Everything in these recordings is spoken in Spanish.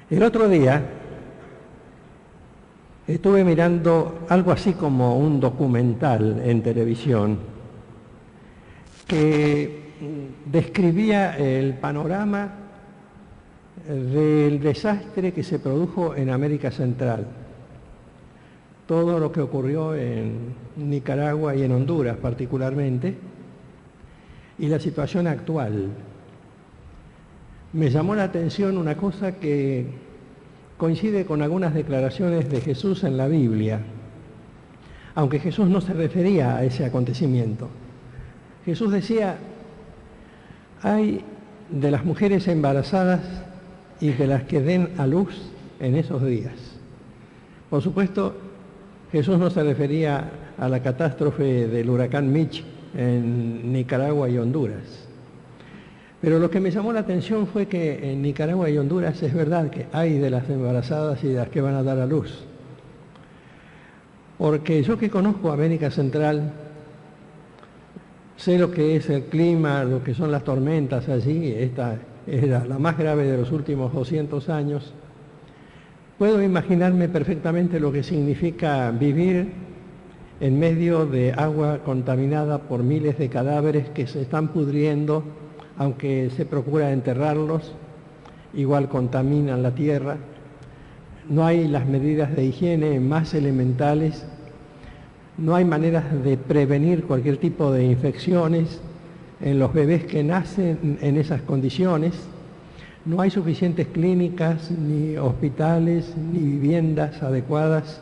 El otro día estuve mirando algo así como un documental en televisión que describía el panorama del desastre que se produjo en América Central. Todo lo que ocurrió en Nicaragua y en Honduras particularmente, y la situación actual. Me llamó la atención una cosa que coincide con algunas declaraciones de Jesús en la Biblia, aunque Jesús no se refería a ese acontecimiento. Jesús decía, hay de las mujeres embarazadas y de las que den a luz en esos días. Por supuesto, Jesús no se refería a la catástrofe del huracán Mitch en Nicaragua y Honduras. Pero lo que me llamó la atención fue que en Nicaragua y Honduras es verdad que hay de las embarazadas y de las que van a dar a luz. Porque yo que conozco América Central, sé lo que es el clima, lo que son las tormentas allí, esta era la más grave de los últimos 200 años. Puedo imaginarme perfectamente lo que significa vivir en medio de agua contaminada por miles de cadáveres que se están pudriendo, aunque se procura enterrarlos, igual contaminan la tierra. No hay las medidas de higiene más elementales, no hay maneras de prevenir cualquier tipo de infecciones en los bebés que nacen en esas condiciones. No hay suficientes clínicas, ni hospitales, ni viviendas adecuadas.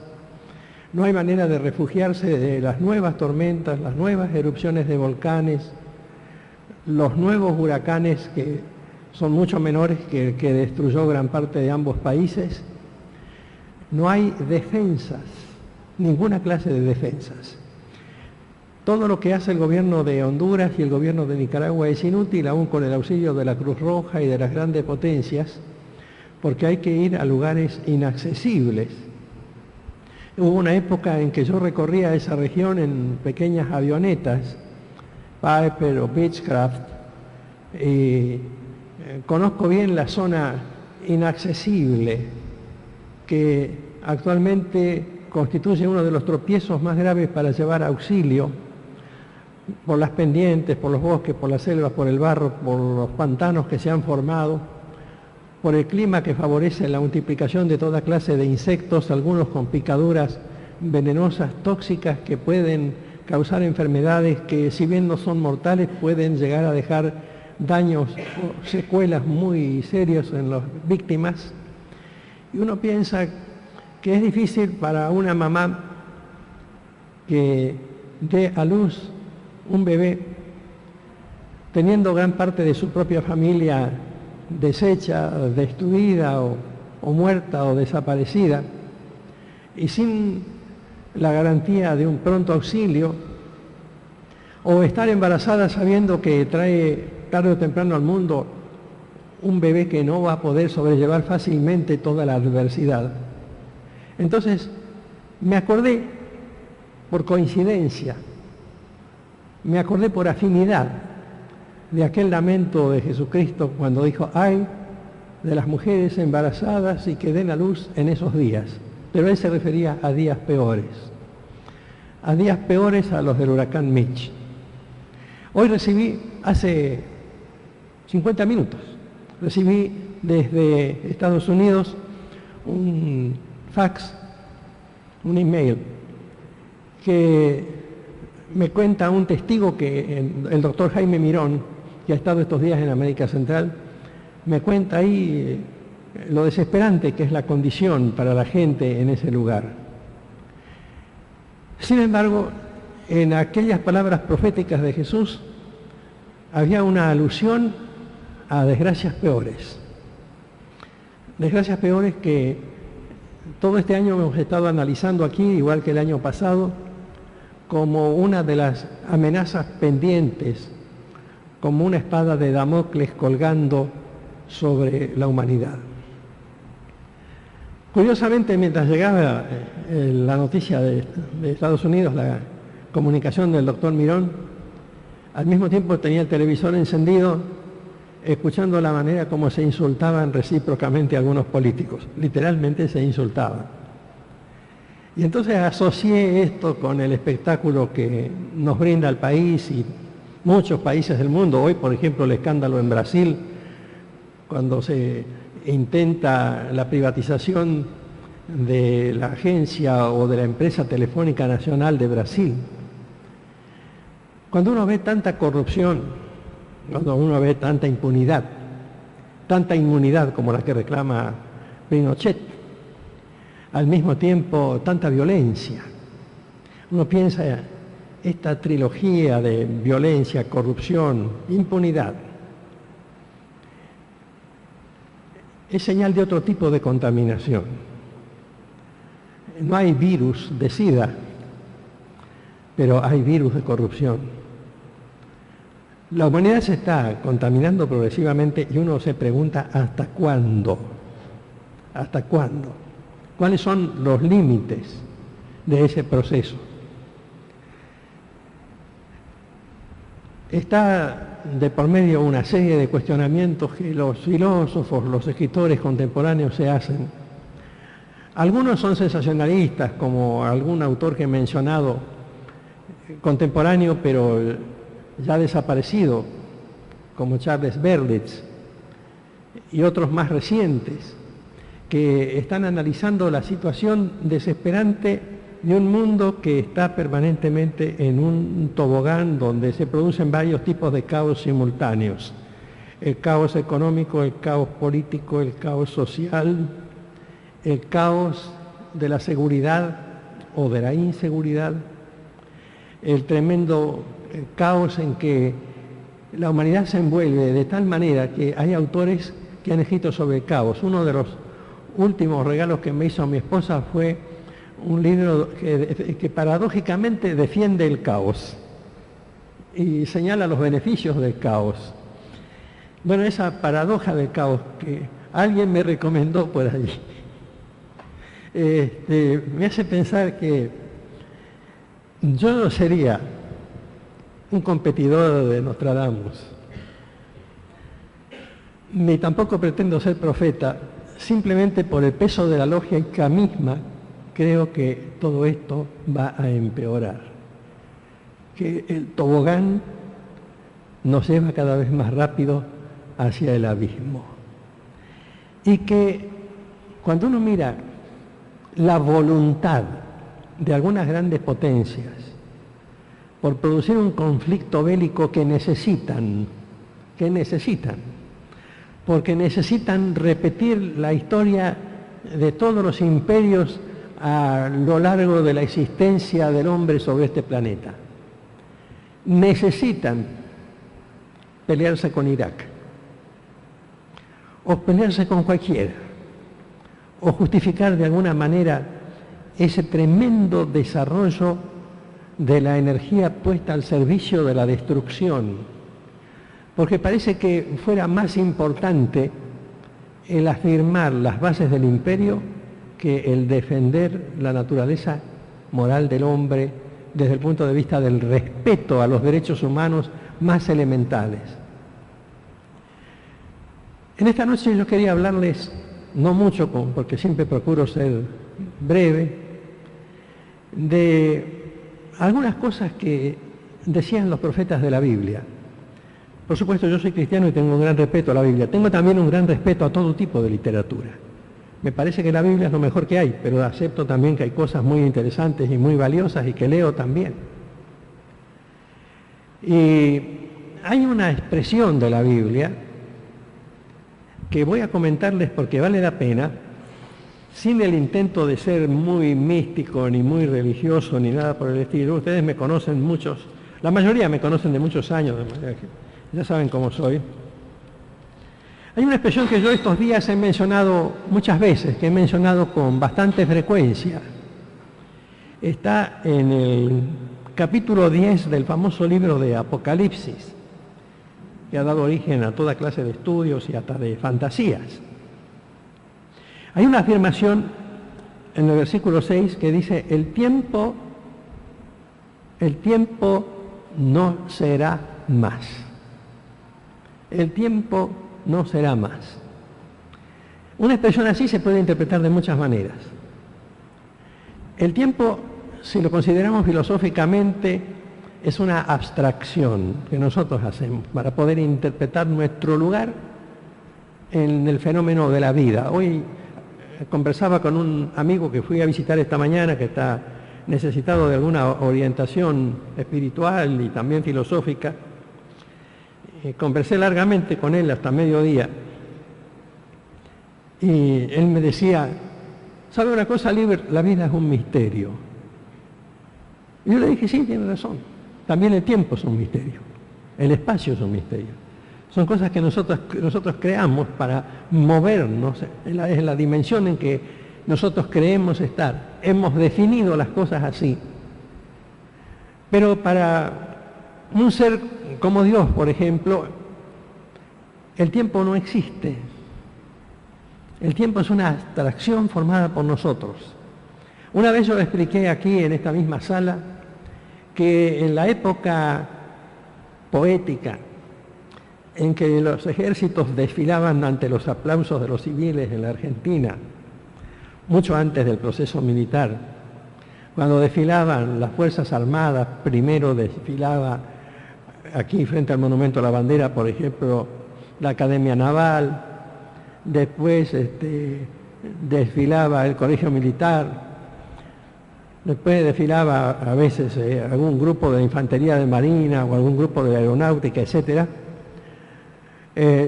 No hay manera de refugiarse de las nuevas tormentas, las nuevas erupciones de volcanes, los nuevos huracanes que son mucho menores que el que destruyó gran parte de ambos países. No hay defensas, ninguna clase de defensas. Todo lo que hace el gobierno de Honduras y el gobierno de Nicaragua es inútil, aún con el auxilio de la Cruz Roja y de las grandes potencias, porque hay que ir a lugares inaccesibles. Hubo una época en que yo recorría esa región en pequeñas avionetas, Piper o Beechcraft, y conozco bien la zona inaccesible que actualmente constituye uno de los tropiezos más graves para llevar auxilio por las pendientes, por los bosques, por las selvas, por el barro, por los pantanos que se han formado, por el clima que favorece la multiplicación de toda clase de insectos, algunos con picaduras venenosas, tóxicas, que pueden causar enfermedades que, si bien no son mortales, pueden llegar a dejar daños o secuelas muy serios en las víctimas. Y uno piensa que es difícil para una mamá que dé a luz un bebé teniendo gran parte de su propia familia deshecha, destruida o muerta o desaparecida, y sin la garantía de un pronto auxilio, o estar embarazada sabiendo que trae tarde o temprano al mundo un bebé que no va a poder sobrellevar fácilmente toda la adversidad. Entonces, me acordé por coincidencia, me acordé por afinidad de aquel lamento de Jesucristo cuando dijo, ay de las mujeres embarazadas y que den a luz en esos días. Pero él se refería a días peores a los del huracán Mitch. Hoy recibí, hace 50 minutos, recibí desde Estados Unidos un fax, un email, que me cuenta un testigo que el doctor Jaime Mirón, que ha estado estos días en América Central, me cuenta ahí lo desesperante que es la condición para la gente en ese lugar. Sin embargo, en aquellas palabras proféticas de Jesús había una alusión a desgracias peores. Desgracias peores que todo este año hemos estado analizando aquí, igual que el año pasado, como una de las amenazas pendientes, como una espada de Damocles colgando sobre la humanidad. Curiosamente, mientras llegaba la noticia de Estados Unidos, la comunicación del doctor Mirón, al mismo tiempo tenía el televisor encendido escuchando la manera como se insultaban recíprocamente algunos políticos. Literalmente se insultaban. Y entonces asocié esto con el espectáculo que nos brinda el país y muchos países del mundo. Hoy, por ejemplo, el escándalo en Brasil, cuando se intenta la privatización de la agencia o de la empresa telefónica nacional de Brasil. Cuando uno ve tanta corrupción, cuando uno ve tanta impunidad, tanta inmunidad como la que reclama Pinochet, al mismo tiempo tanta violencia, uno piensa esta trilogía de violencia, corrupción, impunidad, es señal de otro tipo de contaminación. No hay virus de SIDA, pero hay virus de corrupción. La humanidad se está contaminando progresivamente y uno se pregunta ¿hasta cuándo? ¿Hasta cuándo? ¿Cuáles son los límites de ese proceso? Está de por medio una serie de cuestionamientos que los filósofos, los escritores contemporáneos se hacen. Algunos son sensacionalistas, como algún autor que he mencionado, contemporáneo pero ya desaparecido, como Charles Berlitz, y otros más recientes, que están analizando la situación desesperante de un mundo que está permanentemente en un tobogán donde se producen varios tipos de caos simultáneos. El caos económico, el caos político, el caos social, el caos de la seguridad o de la inseguridad, el tremendo caos en que la humanidad se envuelve de tal manera que hay autores que han escrito sobre el caos. Uno de los últimos regalos que me hizo mi esposa fue un libro que paradójicamente defiende el caos y señala los beneficios del caos. Bueno, esa paradoja del caos que alguien me recomendó por allí, me hace pensar que yo no sería un competidor de Nostradamus, ni tampoco pretendo ser profeta, simplemente por el peso de la lógica misma. Creo que todo esto va a empeorar, que el tobogán nos lleva cada vez más rápido hacia el abismo y que cuando uno mira la voluntad de algunas grandes potencias por producir un conflicto bélico que necesitan, porque necesitan repetir la historia de todos los imperios a lo largo de la existencia del hombre sobre este planeta. Necesitan pelearse con Irak, o pelearse con cualquiera, o justificar de alguna manera ese tremendo desarrollo de la energía puesta al servicio de la destrucción, porque parece que fuera más importante el afirmar las bases del imperio que el defender la naturaleza moral del hombre desde el punto de vista del respeto a los derechos humanos más elementales. En esta noche yo quería hablarles, no mucho, porque siempre procuro ser breve, de algunas cosas que decían los profetas de la Biblia. Por supuesto, yo soy cristiano y tengo un gran respeto a la Biblia. Tengo también un gran respeto a todo tipo de literatura. Me parece que la Biblia es lo mejor que hay, pero acepto también que hay cosas muy interesantes y muy valiosas y que leo también. Y hay una expresión de la Biblia que voy a comentarles porque vale la pena, sin el intento de ser muy místico, ni muy religioso, ni nada por el estilo. Ustedes me conocen muchos, la mayoría me conocen de muchos años, de manera que ya saben cómo soy. Hay una expresión que yo estos días he mencionado muchas veces, que he mencionado con bastante frecuencia. Está en el capítulo 10 del famoso libro de Apocalipsis, que ha dado origen a toda clase de estudios y hasta de fantasías. Hay una afirmación en el versículo 6 que dice, el tiempo no será más. el tiempo no será más. Una expresión así se puede interpretar de muchas maneras. El tiempo, si lo consideramos filosóficamente, es una abstracción que nosotros hacemos para poder interpretar nuestro lugar en el fenómeno de la vida. Hoy conversaba con un amigo que fui a visitar esta mañana, que está necesitado de alguna orientación espiritual y también filosófica. Conversé largamente con él hasta mediodía y él me decía, ¿sabe una cosa, Liber? La vida es un misterio. Y yo le dije, sí, tiene razón. También el tiempo es un misterio, el espacio es un misterio. Son cosas que nosotros creamos para movernos en la dimensión en que nosotros creemos estar. Hemos definido las cosas así. Pero para un ser como Dios, por ejemplo, el tiempo no existe. El tiempo es una abstracción formada por nosotros. Una vez yo expliqué aquí en esta misma sala que en la época poética en que los ejércitos desfilaban ante los aplausos de los civiles en la Argentina, mucho antes del proceso militar, cuando desfilaban las Fuerzas Armadas, primero desfilaba aquí frente al Monumento a la Bandera, por ejemplo, la Academia Naval, después desfilaba el Colegio Militar, después desfilaba a veces algún grupo de infantería de marina o algún grupo de aeronáutica, etc.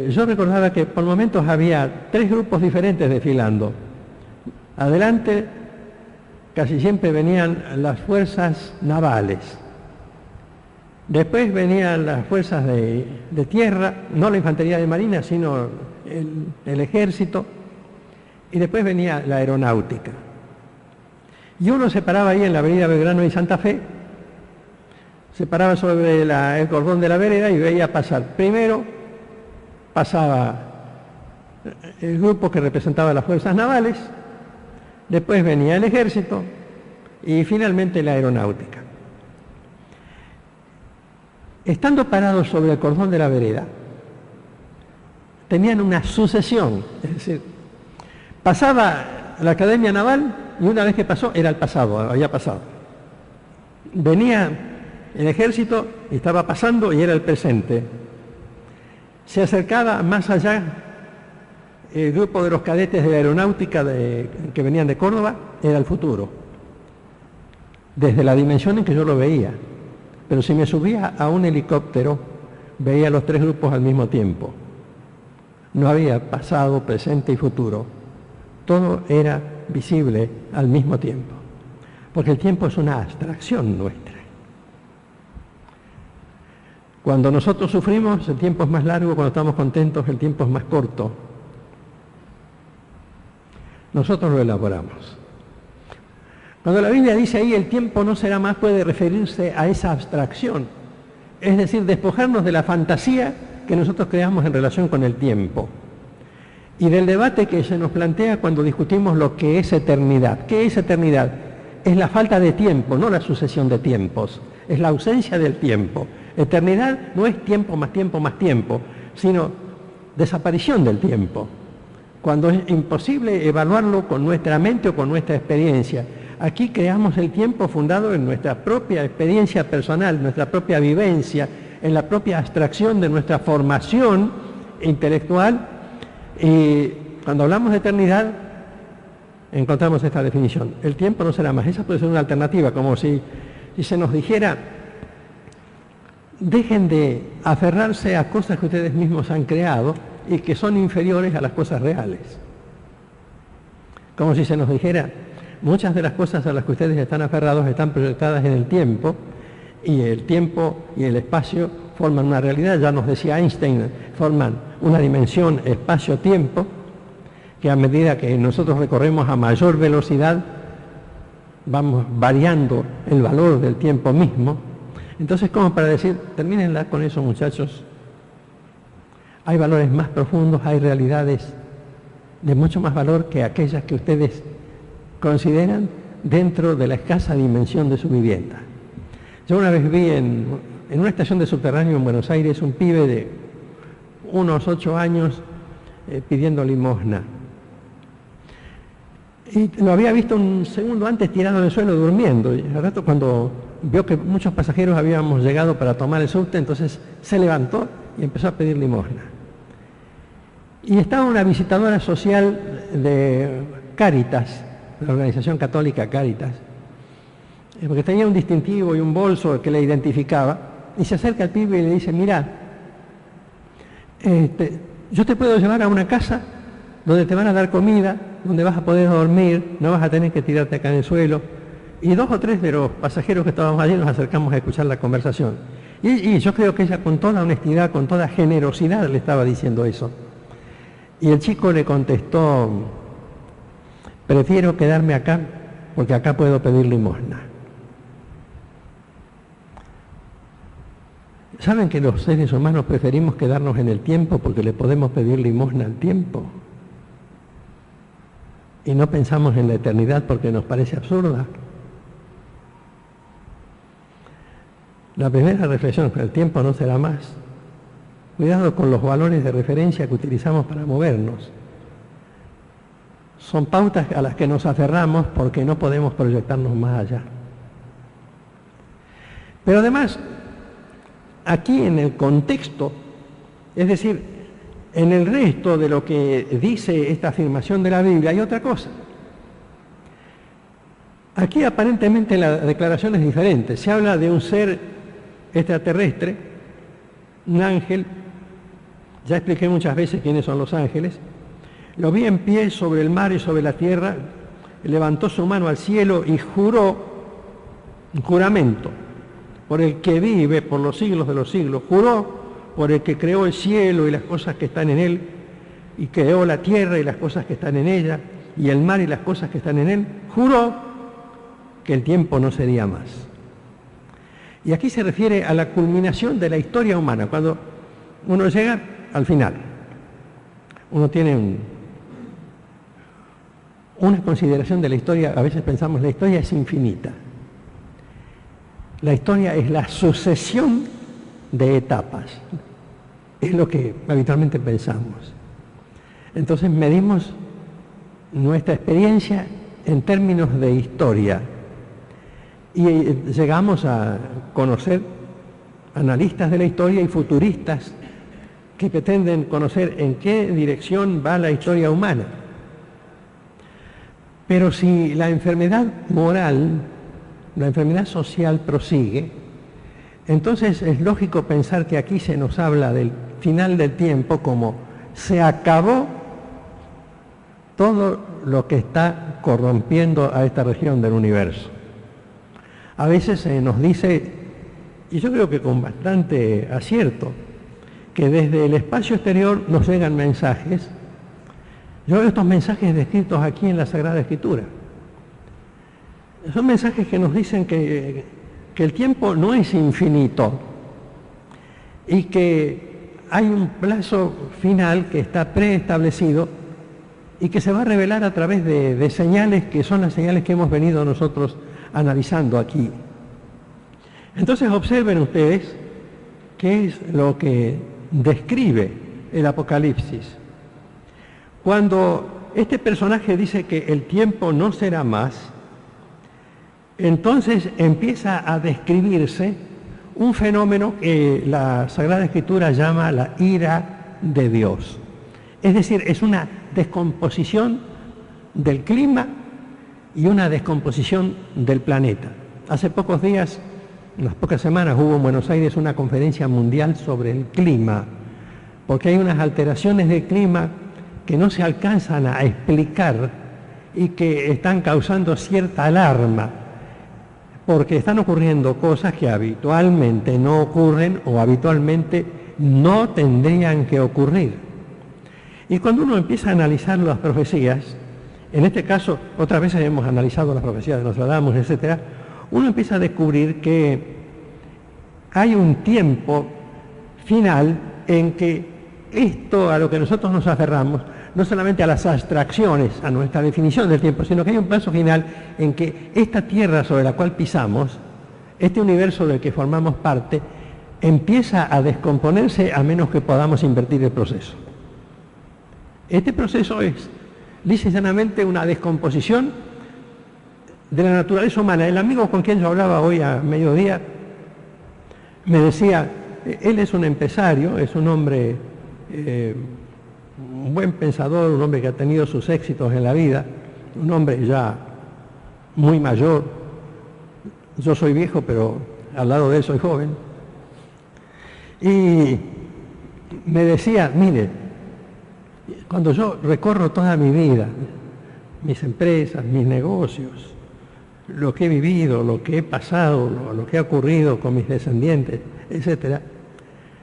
Yo recordaba que por momentos había 3 grupos diferentes desfilando. Adelante casi siempre venían las fuerzas navales. Después venían las fuerzas de tierra, no la infantería de marina, sino el ejército. Y después venía la aeronáutica. Y uno se paraba ahí en la avenida Belgrano y Santa Fe, se paraba sobre el cordón de la vereda y veía pasar. Primero pasaba el grupo que representaba las fuerzas navales, después venía el ejército y finalmente la aeronáutica. Estando parados sobre el cordón de la vereda, tenían una sucesión, es decir, pasaba la Academia Naval y una vez que pasó, era el pasado, había pasado. Venía el ejército y estaba pasando y era el presente. Se acercaba más allá el grupo de los cadetes de la aeronáutica que venían de Córdoba, era el futuro, desde la dimensión en que yo lo veía. Pero si me subía a un helicóptero, veía los 3 grupos al mismo tiempo. No había pasado, presente y futuro. Todo era visible al mismo tiempo, porque el tiempo es una abstracción nuestra. Cuando nosotros sufrimos, el tiempo es más largo; cuando estamos contentos, el tiempo es más corto. Nosotros lo elaboramos. Cuando la Biblia dice ahí, el tiempo no será más, puede referirse a esa abstracción, es decir, despojarnos de la fantasía que nosotros creamos en relación con el tiempo y del debate que se nos plantea cuando discutimos lo que es eternidad. ¿Qué es eternidad? Es la falta de tiempo, no la sucesión de tiempos, es la ausencia del tiempo. Eternidad no es tiempo más tiempo más tiempo, sino desaparición del tiempo, cuando es imposible evaluarlo con nuestra mente o con nuestra experiencia. Aquí creamos el tiempo fundado en nuestra propia experiencia personal, nuestra propia vivencia, en la propia abstracción de nuestra formación intelectual. Y cuando hablamos de eternidad, encontramos esta definición: el tiempo no será más. Esa puede ser una alternativa, como si se nos dijera: dejen de aferrarse a cosas que ustedes mismos han creado y que son inferiores a las cosas reales. Como si se nos dijera: muchas de las cosas a las que ustedes están aferrados están proyectadas en el tiempo, y el tiempo y el espacio forman una realidad. Ya nos decía Einstein, forman una dimensión espacio-tiempo, que a medida que nosotros recorremos a mayor velocidad, vamos variando el valor del tiempo mismo. Entonces, como para decir, termínenla con eso, muchachos. Hay valores más profundos, hay realidades de mucho más valor que aquellas que ustedes consideran dentro de la escasa dimensión de su vivienda. Yo una vez vi en una estación de subterráneo en Buenos Aires un pibe de unos 8 años pidiendo limosna. Y lo había visto un segundo antes tirado en el suelo durmiendo. Y al rato, cuando vio que muchos pasajeros habíamos llegado para tomar el subte, entonces se levantó y empezó a pedir limosna. Y estaba una visitadora social de Cáritas, la organización católica Cáritas, porque tenía un distintivo y un bolso que le identificaba, y se acerca al pibe y le dice: mira, yo te puedo llevar a una casa donde te van a dar comida, donde vas a poder dormir, no vas a tener que tirarte acá en el suelo. Y 2 o 3 de los pasajeros que estábamos allí nos acercamos a escuchar la conversación. Y yo creo que ella, con toda honestidad, con toda generosidad, le estaba diciendo eso. Y el chico le contestó: prefiero quedarme acá porque acá puedo pedir limosna. ¿Saben que los seres humanos preferimos quedarnos en el tiempo porque le podemos pedir limosna al tiempo? Y no pensamos en la eternidad porque nos parece absurda. La primera reflexión: el tiempo no será más. Cuidado con los valores de referencia que utilizamos para movernos. Son pautas a las que nos aferramos porque no podemos proyectarnos más allá. Pero además, aquí en el contexto, es decir, en el resto de lo que dice esta afirmación de la Biblia, hay otra cosa. Aquí aparentemente la declaración es diferente. Se habla de un ser extraterrestre, un ángel. Ya expliqué muchas veces quiénes son los ángeles. Lo vi en pie sobre el mar y sobre la tierra, levantó su mano al cielo y juró un juramento por el que vive por los siglos de los siglos. Juró por el que creó el cielo y las cosas que están en él, y creó la tierra y las cosas que están en ella, y el mar y las cosas que están en él. Juró que el tiempo no sería más. Y aquí se refiere a la culminación de la historia humana, cuando uno llega al final. Uno tiene una consideración de la historia. A veces pensamos: la historia es infinita. La historia es la sucesión de etapas. Es lo que habitualmente pensamos. Entonces medimos nuestra experiencia en términos de historia. Y llegamos a conocer analistas de la historia y futuristas que pretenden conocer en qué dirección va la historia humana. Pero si la enfermedad moral, la enfermedad social prosigue, entonces es lógico pensar que aquí se nos habla del final del tiempo como se acabó todo lo que está corrompiendo a esta región del universo. A veces se nos dice, y yo creo que con bastante acierto, que desde el espacio exterior nos llegan mensajes. Yo veo estos mensajes descritos aquí en la Sagrada Escritura. Son mensajes que nos dicen que el tiempo no es infinito y que hay un plazo final que está preestablecido y que se va a revelar a través de señales que son las señales que hemos venido nosotros analizando aquí. Entonces observen ustedes qué es lo que describe el Apocalipsis. Cuando este personaje dice que el tiempo no será más, entonces empieza a describirse un fenómeno que la Sagrada Escritura llama la ira de Dios. Es decir, es una descomposición del clima y una descomposición del planeta. Hace pocos días, unas pocas semanas, hubo en Buenos Aires una conferencia mundial sobre el clima, porque hay unas alteraciones del clima que no se alcanzan a explicar y que están causando cierta alarma, porque están ocurriendo cosas que habitualmente no ocurren o habitualmente no tendrían que ocurrir. Y cuando uno empieza a analizar las profecías, en este caso, otras veces hemos analizado las profecías de Nostradamus, etc., uno empieza a descubrir que hay un tiempo final en que esto a lo que nosotros nos aferramos, no solamente a las abstracciones, a nuestra definición del tiempo, sino que hay un plazo final en que esta tierra sobre la cual pisamos, este universo del que formamos parte, empieza a descomponerse a menos que podamos invertir el proceso. Este proceso es, lisa y llanamente, una descomposición de la naturaleza humana. El amigo con quien yo hablaba hoy a mediodía me decía, él es un empresario, es un hombre, un buen pensador, un hombre que ha tenido sus éxitos en la vida, un hombre ya muy mayor. Yo soy viejo, pero al lado de él soy joven. Y me decía, mire, cuando yo recorro toda mi vida, mis empresas, mis negocios, lo que he vivido, lo que he pasado, lo que ha ocurrido con mis descendientes, etc.,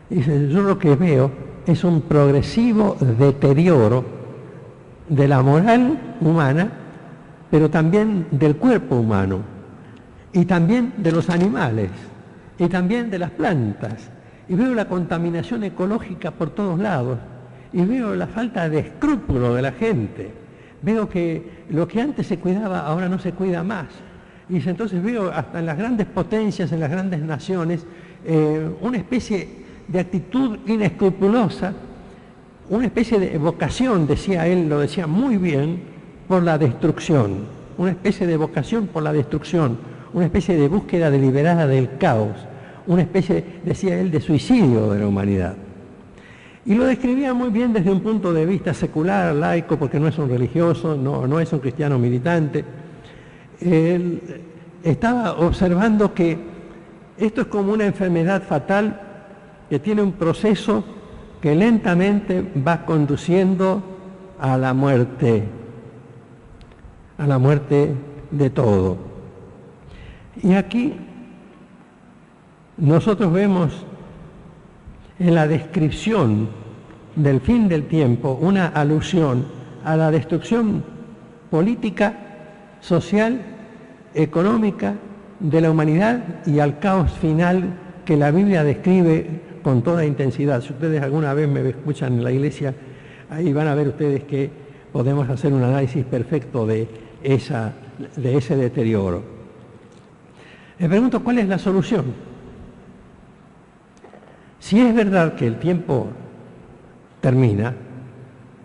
dice, yo lo que veo es un progresivo deterioro de la moral humana, pero también del cuerpo humano, y también de los animales, y también de las plantas. Y veo la contaminación ecológica por todos lados, y veo la falta de escrúpulo de la gente. Veo que lo que antes se cuidaba ahora no se cuida más. Y entonces veo hasta en las grandes potencias, en las grandes naciones, una especie de actitud inescrupulosa, una especie de vocación, decía él, lo decía muy bien, por la destrucción, una especie de vocación por la destrucción, una especie de búsqueda deliberada del caos, una especie, decía él, de suicidio de la humanidad. Y lo describía muy bien desde un punto de vista secular, laico, porque no es un religioso, no es un cristiano militante. Él estaba observando que esto es como una enfermedad fatal que tiene un proceso que lentamente va conduciendo a la muerte de todo. Y aquí nosotros vemos en la descripción del fin del tiempo una alusión a la destrucción política, social, económica de la humanidad y al caos final que la Biblia describe con toda intensidad. Si ustedes alguna vez me escuchan en la iglesia, ahí van a ver ustedes que podemos hacer un análisis perfecto de ese deterioro. Me pregunto, ¿cuál es la solución? Si es verdad que el tiempo termina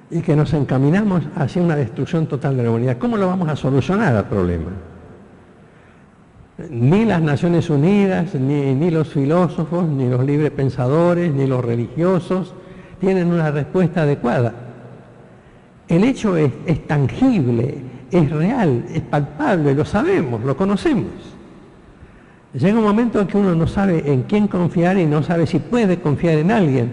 y que nos encaminamos hacia una destrucción total de la humanidad, ¿cómo lo vamos a solucionar al problema? Ni las Naciones Unidas, ni los filósofos, ni los libres pensadores, ni los religiosos tienen una respuesta adecuada. El hecho es tangible, es real, es palpable, lo sabemos, lo conocemos. Llega un momento en que uno no sabe en quién confiar y no sabe si puede confiar en alguien.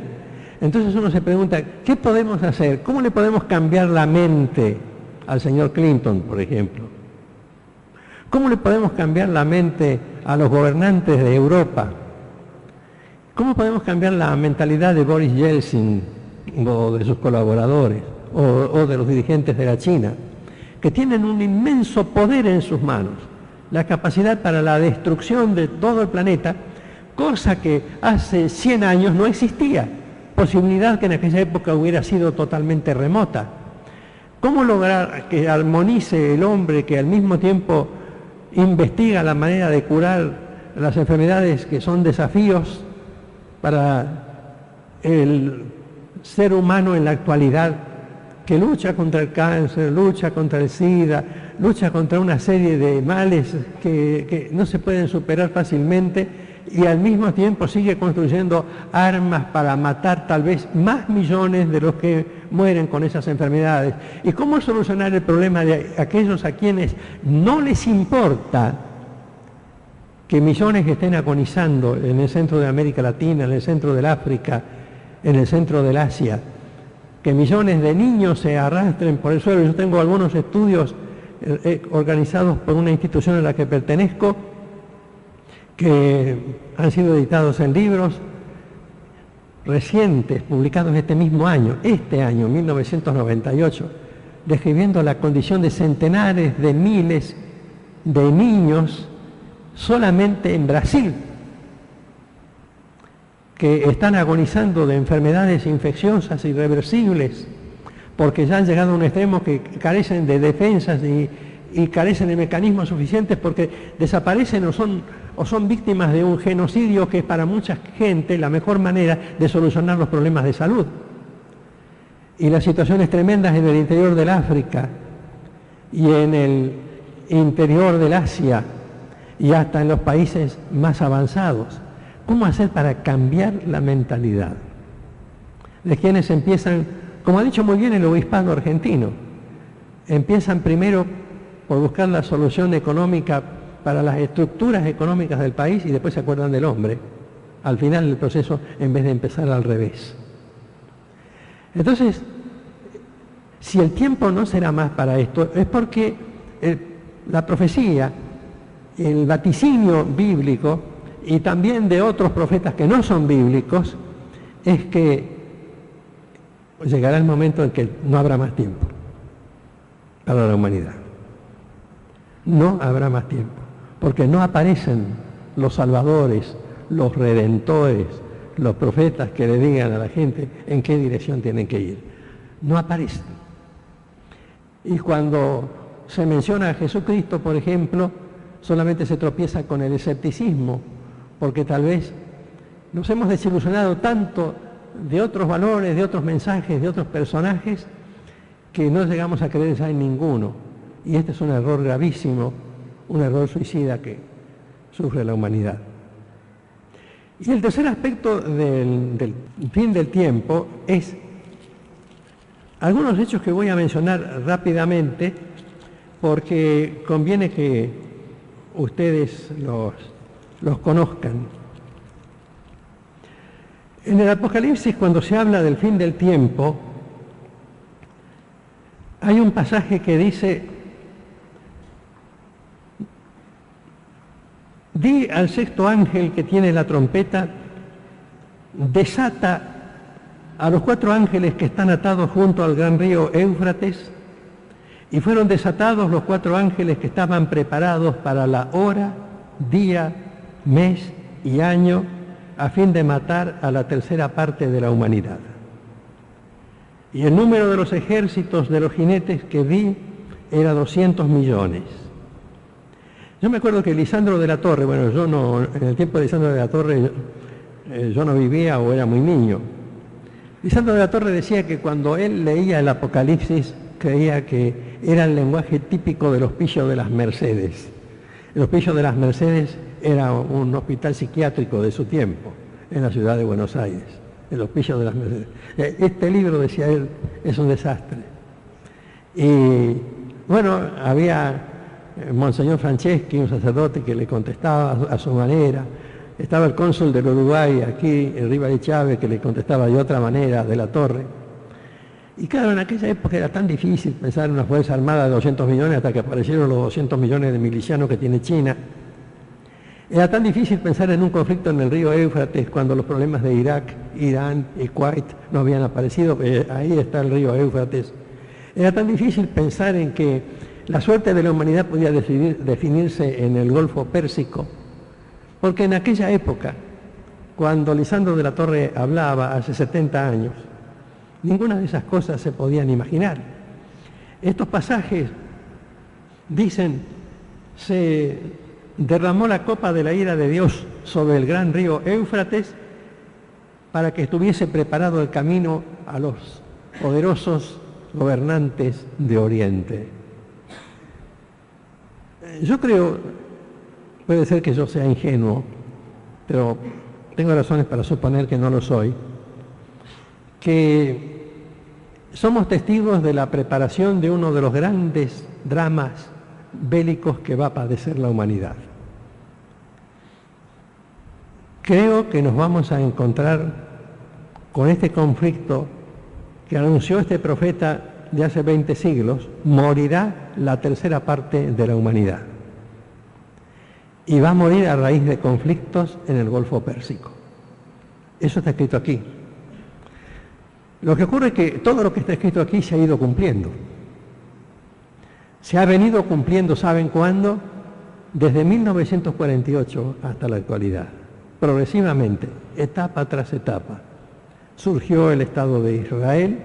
Entonces uno se pregunta, ¿qué podemos hacer? ¿Cómo le podemos cambiar la mente al señor Clinton, por ejemplo? ¿Cómo le podemos cambiar la mente a los gobernantes de Europa? ¿Cómo podemos cambiar la mentalidad de Boris Yeltsin o de sus colaboradores o de los dirigentes de la China, que tienen un inmenso poder en sus manos? La capacidad para la destrucción de todo el planeta, cosa que hace 100 años no existía, posibilidad que en aquella época hubiera sido totalmente remota. ¿Cómo lograr que armonice el hombre que al mismo tiempo investiga la manera de curar las enfermedades que son desafíos para el ser humano en la actualidad, que lucha contra el cáncer, lucha contra el SIDA, lucha contra una serie de males que no se pueden superar fácilmente, y al mismo tiempo sigue construyendo armas para matar tal vez más millones de los que mueren con esas enfermedades? ¿Y cómo solucionar el problema de aquellos a quienes no les importa que millones estén agonizando en el centro de América Latina, en el centro del África, en el centro del Asia? Que millones de niños se arrastren por el suelo. Yo tengo algunos estudios organizados por una institución a la que pertenezco, que han sido editados en libros recientes, publicados este año, 1998, describiendo la condición de centenares de miles de niños solamente en Brasil, que están agonizando de enfermedades infecciosas irreversibles, porque ya han llegado a un extremo que carecen de defensas y carecen de mecanismos suficientes, porque desaparecen o son o son víctimas de un genocidio que es para mucha gente la mejor manera de solucionar los problemas de salud. Y las situaciones tremendas en el interior del África y en el interior del Asia y hasta en los países más avanzados. ¿Cómo hacer para cambiar la mentalidad de quienes empiezan, como ha dicho muy bien el obispado argentino, empiezan primero por buscar la solución económica para las estructuras económicas del país y después se acuerdan del hombre, al final del proceso, en vez de empezar al revés? Entonces, si el tiempo no será más para esto, es porque la profecía, el vaticinio bíblico y también de otros profetas que no son bíblicos, es que llegará el momento en que no habrá más tiempo para la humanidad. No habrá más tiempo, porque no aparecen los salvadores, los redentores, los profetas que le digan a la gente en qué dirección tienen que ir. No aparecen. Y cuando se menciona a Jesucristo, por ejemplo, solamente se tropieza con el escepticismo, porque tal vez nos hemos desilusionado tanto de otros valores, de otros mensajes, de otros personajes, que no llegamos a creer ya en ninguno. Y este es un error gravísimo, un error suicida que sufre la humanidad. Y el tercer aspecto del fin del tiempo es algunos hechos que voy a mencionar rápidamente, porque conviene que ustedes los conozcan. En el Apocalipsis, cuando se habla del fin del tiempo, hay un pasaje que dice: di al sexto ángel que tiene la trompeta, desata a los 4 ángeles que están atados junto al gran río Éufrates, y fueron desatados los 4 ángeles que estaban preparados para la hora, día, mes y año, a fin de matar a la tercera parte de la humanidad. Y el número de los ejércitos de los jinetes que vi era 200 millones. Yo me acuerdo que Lisandro de la Torre, bueno, yo no, en el tiempo de Lisandro de la Torre yo no vivía o era muy niño. Lisandro de la Torre decía que cuando él leía el Apocalipsis creía que era el lenguaje típico del Hospicio de las Mercedes. El Hospicio de las Mercedes era un hospital psiquiátrico de su tiempo en la ciudad de Buenos Aires. El Hospicio de las Mercedes. Este libro, decía él, es un desastre. Y bueno, había Monseñor Franceschi, un sacerdote que le contestaba a su manera. Estaba el cónsul del Uruguay aquí, el Riva de Chávez, que le contestaba de otra manera, de la Torre. Y claro, en aquella época era tan difícil pensar en una fuerza armada de 200 millones hasta que aparecieron los 200 millones de milicianos que tiene China. Era tan difícil pensar en un conflicto en el río Éufrates cuando los problemas de Irak, Irán y Kuwait no habían aparecido. Ahí está el río Éufrates. Era tan difícil pensar en que la suerte de la humanidad podía definirse en el Golfo Pérsico, porque en aquella época, cuando Lisandro de la Torre hablaba hace 70 años, ninguna de esas cosas se podían imaginar. Estos pasajes dicen: se derramó la copa de la ira de Dios sobre el gran río Éufrates para que estuviese preparado el camino a los poderosos gobernantes de Oriente. Yo creo, puede ser que yo sea ingenuo, pero tengo razones para suponer que no lo soy, que somos testigos de la preparación de uno de los grandes dramas bélicos que va a padecer la humanidad. Creo que nos vamos a encontrar con este conflicto que anunció este profeta de hace 20 siglos: morirá la tercera parte de la humanidad. Y va a morir a raíz de conflictos en el Golfo Pérsico. Eso está escrito aquí. Lo que ocurre es que todo lo que está escrito aquí se ha ido cumpliendo. Se ha venido cumpliendo, ¿saben cuándo? Desde 1948 hasta la actualidad. Progresivamente, etapa tras etapa. Surgió el Estado de Israel,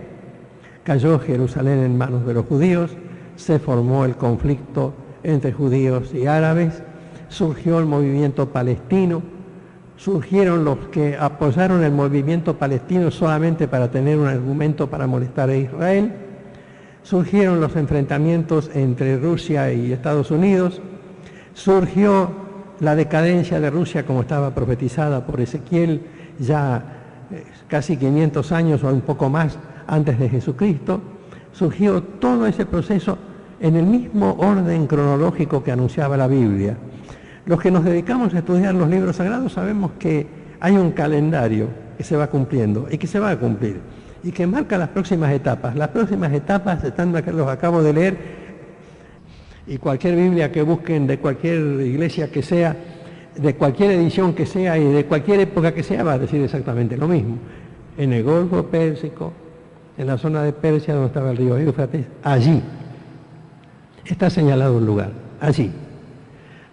cayó Jerusalén en manos de los judíos, se formó el conflicto entre judíos y árabes, surgió el movimiento palestino, surgieron los que apoyaron el movimiento palestino solamente para tener un argumento para molestar a Israel, surgieron los enfrentamientos entre Rusia y Estados Unidos, surgió la decadencia de Rusia como estaba profetizada por Ezequiel ya casi 500 años o un poco más antes de Jesucristo, surgió todo ese proceso en el mismo orden cronológico que anunciaba la Biblia. Los que nos dedicamos a estudiar los libros sagrados sabemos que hay un calendario que se va cumpliendo y que se va a cumplir y que marca las próximas etapas. Las próximas etapas están, los acabo de leer, y cualquier Biblia que busquen de cualquier iglesia que sea, de cualquier edición que sea y de cualquier época que sea, va a decir exactamente lo mismo. En el Golfo Pérsico, en la zona de Persia donde estaba el río Éufrates, allí está señalado un lugar, allí.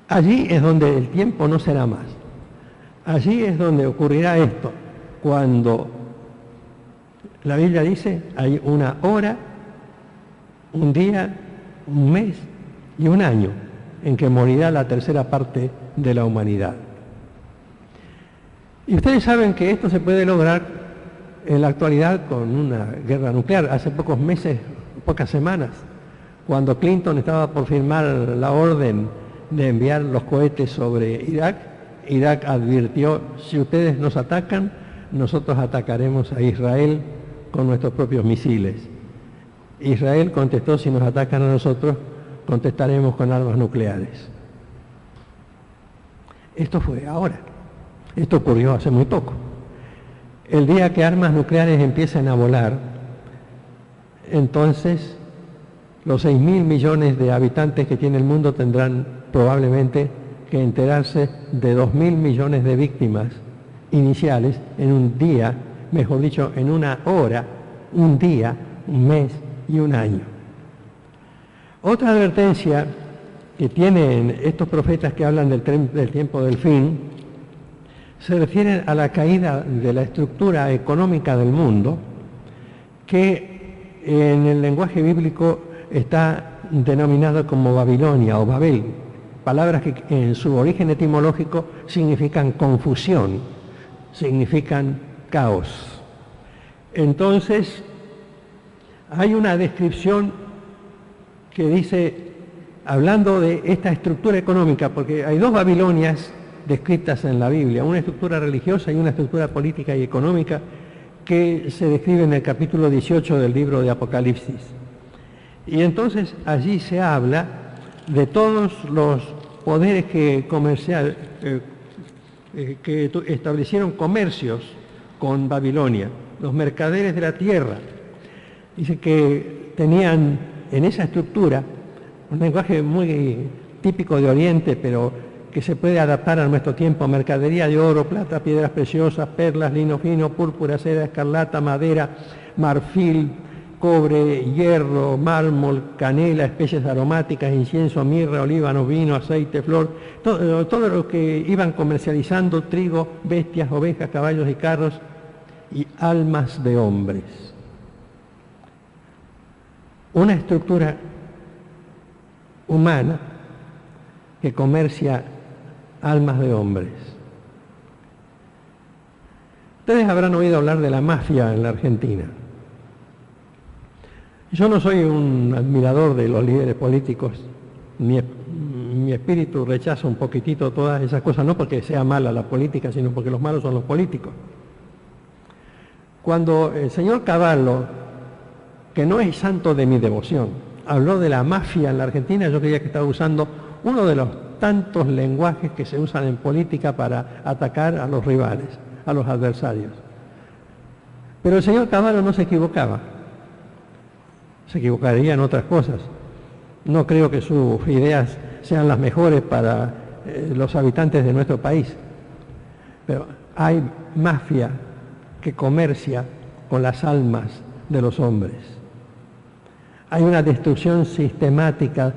Allí es donde el tiempo no será más. Allí es donde ocurrirá esto, cuando la Biblia dice hay una hora, un día, un mes y un año en que morirá la tercera parte de la humanidad. Y ustedes saben que esto se puede lograr en la actualidad con una guerra nuclear. Hace pocos meses, pocas semanas, cuando Clinton estaba por firmar la orden de enviar los cohetes sobre Irak, Irak advirtió: si ustedes nos atacan, nosotros atacaremos a Israel con nuestros propios misiles. Israel contestó: si nos atacan a nosotros, contestaremos con armas nucleares. Esto fue ahora. Esto ocurrió hace muy poco. El día que armas nucleares empiecen a volar, entonces los 6.000 millones de habitantes que tiene el mundo tendrán probablemente que enterarse de 2.000 millones de víctimas iniciales en un día, mejor dicho, en una hora, un día, un mes y un año. Otra advertencia que tienen estos profetas que hablan del tiempo del fin se refieren a la caída de la estructura económica del mundo, que en el lenguaje bíblico está denominada como Babilonia o Babel, palabras que en su origen etimológico significan confusión, significan caos. Entonces, hay una descripción que dice, hablando de esta estructura económica, porque hay dos Babilonias descritas en la Biblia, una estructura religiosa y una estructura política y económica, que se describe en el capítulo 18 del libro de Apocalipsis. Y entonces allí se habla de todos los poderes que establecieron comercios con Babilonia, los mercaderes de la tierra. Dice que tenían en esa estructura un lenguaje muy típico de Oriente, pero que se puede adaptar a nuestro tiempo: mercadería de oro, plata, piedras preciosas, perlas, lino fino, púrpura, seda, escarlata, madera, marfil, cobre, hierro, mármol, canela, especies aromáticas, incienso, mirra, olíbano, vino, aceite, flor, todo lo que iban comercializando: trigo, bestias, ovejas, caballos y carros, y almas de hombres. Una estructura humana que comercia almas de hombres. Ustedes habrán oído hablar de la mafia en la Argentina. Yo no soy un admirador de los líderes políticos, mi espíritu rechaza un poquitito todas esas cosas, no porque sea mala la política, sino porque los malos son los políticos. Cuando el señor Cavallo, que no es santo de mi devoción, habló de la mafia en la Argentina, yo creía que estaba usando uno de los tantos lenguajes que se usan en política para atacar a los rivales, a los adversarios. Pero el señor Cavallo no se equivocaba. Se equivocaría en otras cosas. No creo que sus ideas sean las mejores para los habitantes de nuestro país. Pero hay mafia que comercia con las almas de los hombres. Hay una destrucción sistemática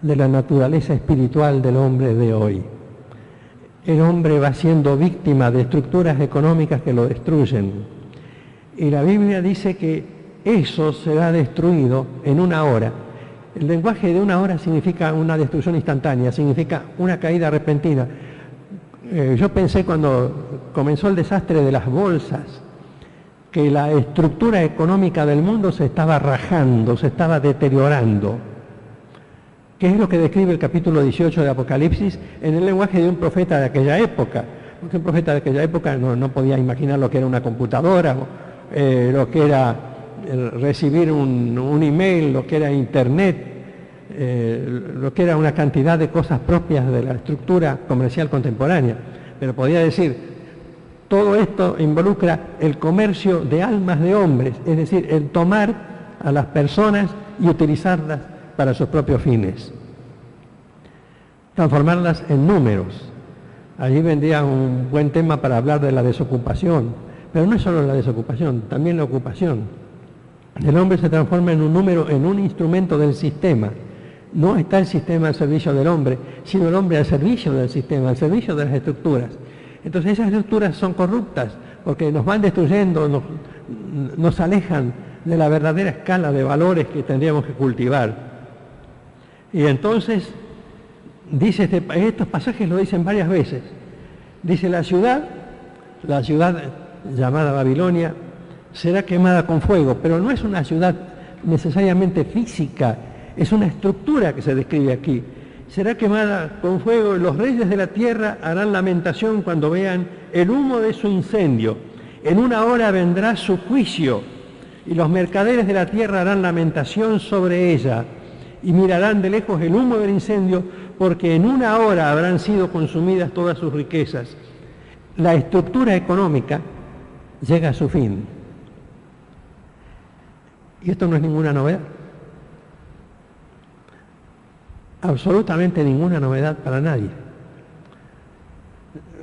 de la naturaleza espiritual del hombre de hoy. El hombre va siendo víctima de estructuras económicas que lo destruyen. Y la Biblia dice que eso será destruido en una hora. El lenguaje de una hora significa una destrucción instantánea, significa una caída repentina. Yo pensé cuando comenzó el desastre de las bolsas, que la estructura económica del mundo se estaba rajando, se estaba deteriorando. ¿Qué es lo que describe el capítulo 18 de Apocalipsis en el lenguaje de un profeta de aquella época? Porque un profeta de aquella época no podía imaginar lo que era una computadora, lo que era recibir un email, lo que era internet, lo que era una cantidad de cosas propias de la estructura comercial contemporánea. Pero podía decir, todo esto involucra el comercio de almas de hombres, es decir, el tomar a las personas y utilizarlas para sus propios fines, transformarlas en números. Allí vendría un buen tema para hablar de la desocupación, pero no es solo la desocupación, también la ocupación. El hombre se transforma en un número, en un instrumento del sistema. No está el sistema al servicio del hombre, sino el hombre al servicio del sistema, al servicio de las estructuras. Entonces esas estructuras son corruptas porque nos van destruyendo, nos alejan de la verdadera escala de valores que tendríamos que cultivar. Y entonces, dice estos pasajes lo dicen varias veces. Dice la ciudad llamada Babilonia, será quemada con fuego, pero no es una ciudad necesariamente física, es una estructura que se describe aquí. Será quemada con fuego y los reyes de la tierra harán lamentación cuando vean el humo de su incendio. En una hora vendrá su juicio y los mercaderes de la tierra harán lamentación sobre ella y mirarán de lejos el humo del incendio porque en una hora habrán sido consumidas todas sus riquezas. La estructura económica llega a su fin. Y esto no es ninguna novedad. Absolutamente ninguna novedad para nadie.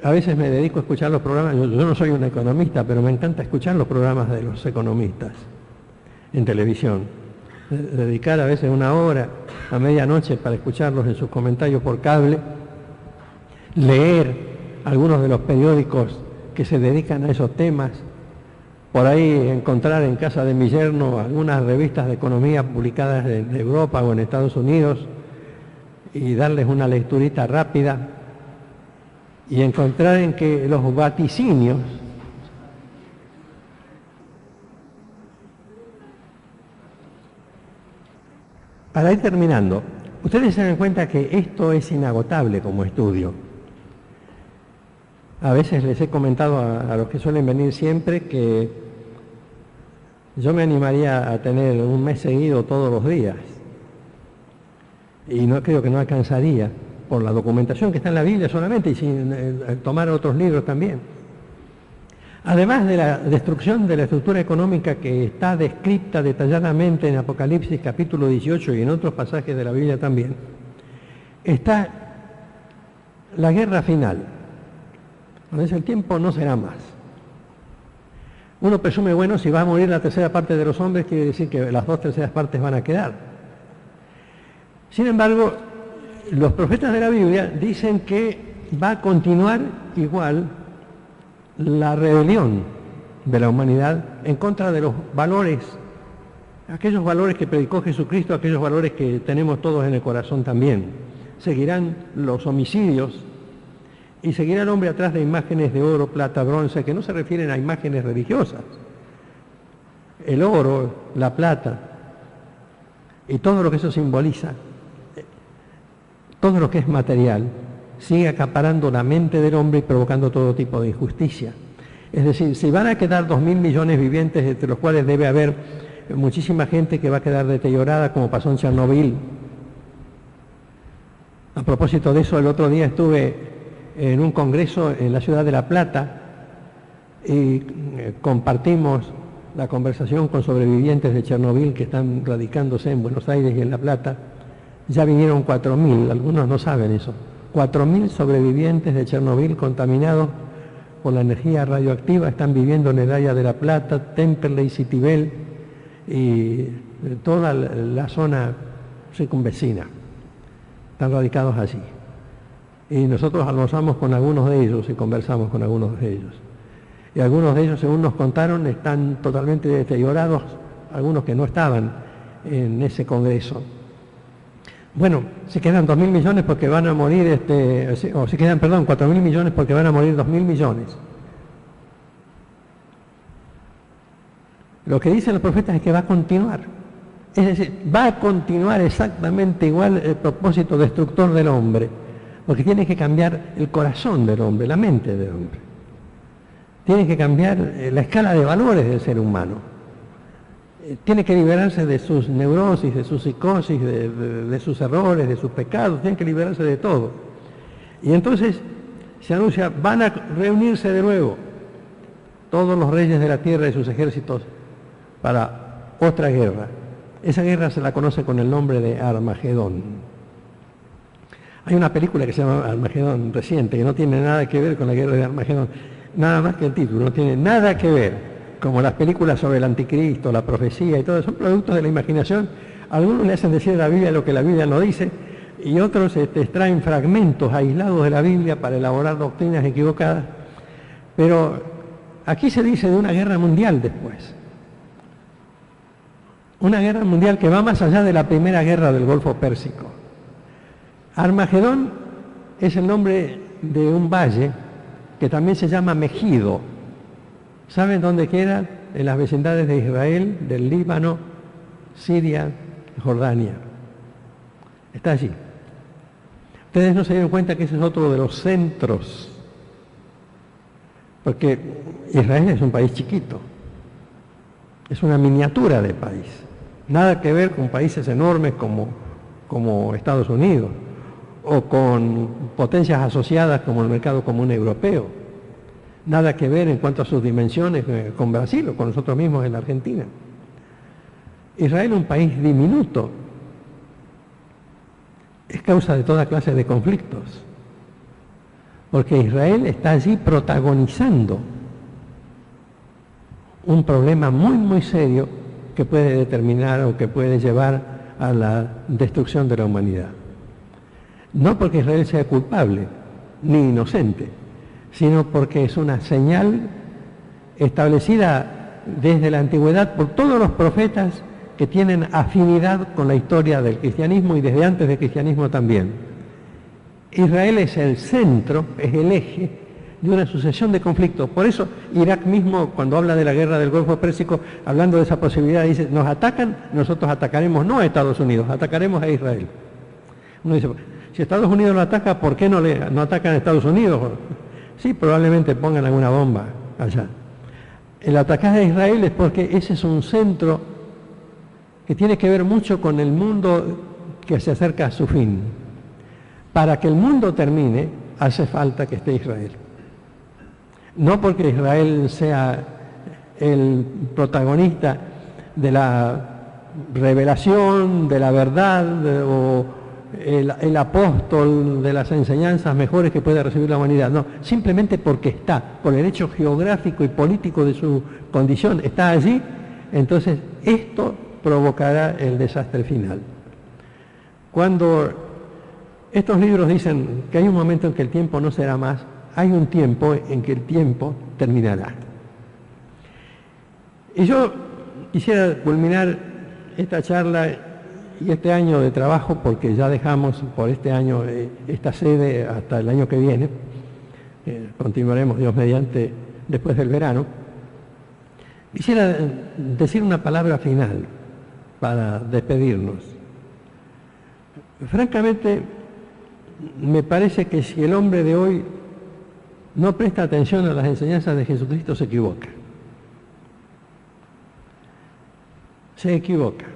A veces me dedico a escuchar los programas, yo no soy un economista, pero me encanta escuchar los programas de los economistas en televisión. Dedicar a veces una hora a medianoche para escucharlos en sus comentarios por cable, leer algunos de los periódicos que se dedican a esos temas, por ahí encontrar en casa de mi yerno algunas revistas de economía publicadas en Europa o en Estados Unidos, y darles una lecturita rápida y encontrar en que los vaticinios para ir terminando, ustedes se dan cuenta que esto es inagotable como estudio. A veces les he comentado a los que suelen venir siempre que yo me animaría a tener un mes seguido todos los días. Y no creo que no alcanzaría por la documentación que está en la Biblia solamente y sin tomar otros libros también. Además de la destrucción de la estructura económica que está descrita detalladamente en Apocalipsis capítulo 18 y en otros pasajes de la Biblia también, está la guerra final. Con ese el tiempo no será más. Uno presume, bueno, si va a morir la tercera parte de los hombres, quiere decir que las 2/3 partes van a quedar. Sin embargo, los profetas de la Biblia dicen que va a continuar igual la rebelión de la humanidad en contra de los valores, aquellos valores que predicó Jesucristo, aquellos valores que tenemos todos en el corazón también. Seguirán los homicidios y seguirá el hombre atrás de imágenes de oro, plata, bronce, que no se refieren a imágenes religiosas. El oro, la plata y todo lo que eso simboliza, todo lo que es material, sigue acaparando la mente del hombre y provocando todo tipo de injusticia. Es decir, si van a quedar 2.000 millones vivientes, entre los cuales debe haber muchísima gente que va a quedar deteriorada, como pasó en Chernobyl. A propósito de eso, el otro día estuve en un congreso en la ciudad de La Plata y compartimos la conversación con sobrevivientes de Chernobyl que están radicándose en Buenos Aires y en La Plata. Ya vinieron 4.000, algunos no saben eso. 4.000 sobrevivientes de Chernobyl contaminados por la energía radioactiva están viviendo en el área de La Plata, Temperley, Citibel y toda la zona circunvecina. Están radicados allí. Y nosotros almorzamos con algunos de ellos y conversamos con algunos de ellos. Y algunos de ellos, según nos contaron, están totalmente deteriorados, algunos que no estaban en ese congreso. Bueno, se quedan 2.000 millones porque van a morir, o se quedan, perdón, 4.000 millones porque van a morir 2.000 millones. Lo que dicen los profetas es que va a continuar. Es decir, va a continuar exactamente igual el propósito destructor del hombre, porque tiene que cambiar el corazón del hombre, la mente del hombre. Tiene que cambiar la escala de valores del ser humano. Tiene que liberarse de sus neurosis, de sus psicosis, de sus errores, de sus pecados, tiene que liberarse de todo. Y entonces se anuncia, van a reunirse de nuevo todos los reyes de la tierra y sus ejércitos para otra guerra. Esa guerra se la conoce con el nombre de Armagedón. Hay una película que se llama Armagedón reciente, que no tiene nada que ver con la guerra de Armagedón, nada más que el título, no tiene nada que ver. Como las películas sobre el anticristo, la profecía y todo, son productos de la imaginación. Algunos le hacen decir a la Biblia lo que la Biblia no dice, y otros extraen fragmentos aislados de la Biblia para elaborar doctrinas equivocadas. Pero aquí se dice de una guerra mundial después. Una guerra mundial que va más allá de la primera guerra del Golfo Pérsico. Armagedón es el nombre de un valle que también se llama Megido. ¿Saben dónde queda? En las vecindades de Israel, del Líbano, Siria, Jordania. Está allí. Ustedes no se dieron cuenta que ese es otro de los centros, porque Israel es un país chiquito, es una miniatura de país, nada que ver con países enormes como Estados Unidos, o con potencias asociadas como el mercado común europeo. Nada que ver en cuanto a sus dimensiones con Brasil o con nosotros mismos en la Argentina. Israel es un país diminuto, es causa de toda clase de conflictos, porque Israel está allí protagonizando un problema muy, muy serio que puede determinar o que puede llevar a la destrucción de la humanidad. No porque Israel sea culpable ni inocente, sino porque es una señal establecida desde la antigüedad por todos los profetas que tienen afinidad con la historia del cristianismo y desde antes del cristianismo también. Israel es el centro, es el eje de una sucesión de conflictos. Por eso Irak mismo, cuando habla de la guerra del Golfo Pérsico, hablando de esa posibilidad, dice, nos atacan, nosotros atacaremos no a Estados Unidos, atacaremos a Israel. Uno dice, si Estados Unidos lo ataca, ¿por qué no atacan a Estados Unidos? Sí, probablemente pongan alguna bomba allá. El atacar a Israel es porque ese es un centro que tiene que ver mucho con el mundo que se acerca a su fin. Para que el mundo termine, hace falta que esté Israel. No porque Israel sea el protagonista de la revelación, de la verdad, o el apóstol de las enseñanzas mejores que pueda recibir la humanidad. No, simplemente porque está, por el hecho geográfico y político de su condición, está allí, entonces esto provocará el desastre final. Cuando estos libros dicen que hay un momento en que el tiempo no será más, hay un tiempo en que el tiempo terminará. Y yo quisiera culminar esta charla y este año de trabajo, porque ya dejamos por este año esta sede hasta el año que viene, continuaremos Dios mediante después del verano. Quisiera decir una palabra final para despedirnos. Francamente, me parece que si el hombre de hoy no presta atención a las enseñanzas de Jesucristo, se equivoca. Se equivoca.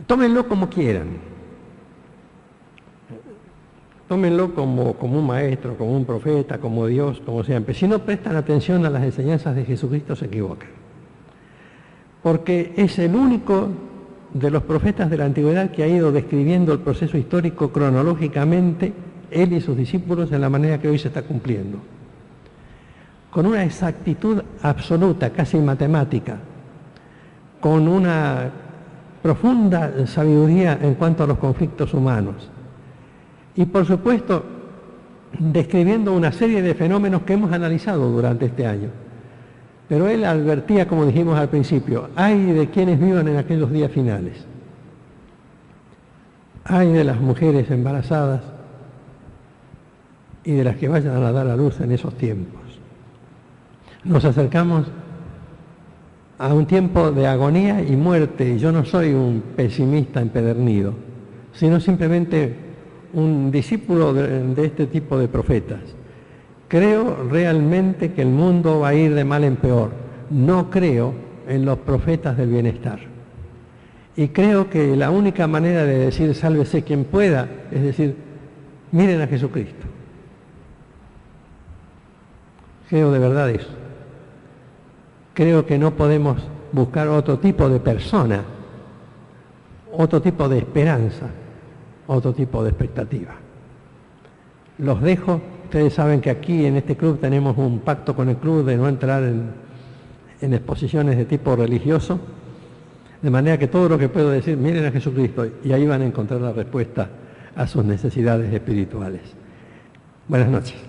Tómenlo como quieran. Tómenlo como un maestro, como un profeta, como Dios, como siempre. Si no prestan atención a las enseñanzas de Jesucristo, se equivocan. Porque es el único de los profetas de la antigüedad que ha ido describiendo el proceso histórico cronológicamente, él y sus discípulos, en la manera que hoy se está cumpliendo. Con una exactitud absoluta, casi matemática, con una profunda sabiduría en cuanto a los conflictos humanos. Y por supuesto, describiendo una serie de fenómenos que hemos analizado durante este año. Pero él advertía, como dijimos al principio, ay de quienes vivan en aquellos días finales. Ay de las mujeres embarazadas y de las que vayan a dar a luz en esos tiempos. Nos acercamos a un tiempo de agonía y muerte, y yo no soy un pesimista empedernido, sino simplemente un discípulo de este tipo de profetas. Creo realmente que el mundo va a ir de mal en peor. No creo en los profetas del bienestar. Y creo que la única manera de decir sálvese quien pueda es decir, miren a Jesucristo. Creo de verdad eso. Creo que no podemos buscar otro tipo de persona, otro tipo de esperanza, otro tipo de expectativa. Los dejo. Ustedes saben que aquí en este club tenemos un pacto con el club de no entrar en exposiciones de tipo religioso, de manera que todo lo que puedo decir, miren a Jesucristo, y ahí van a encontrar la respuesta a sus necesidades espirituales. Buenas noches.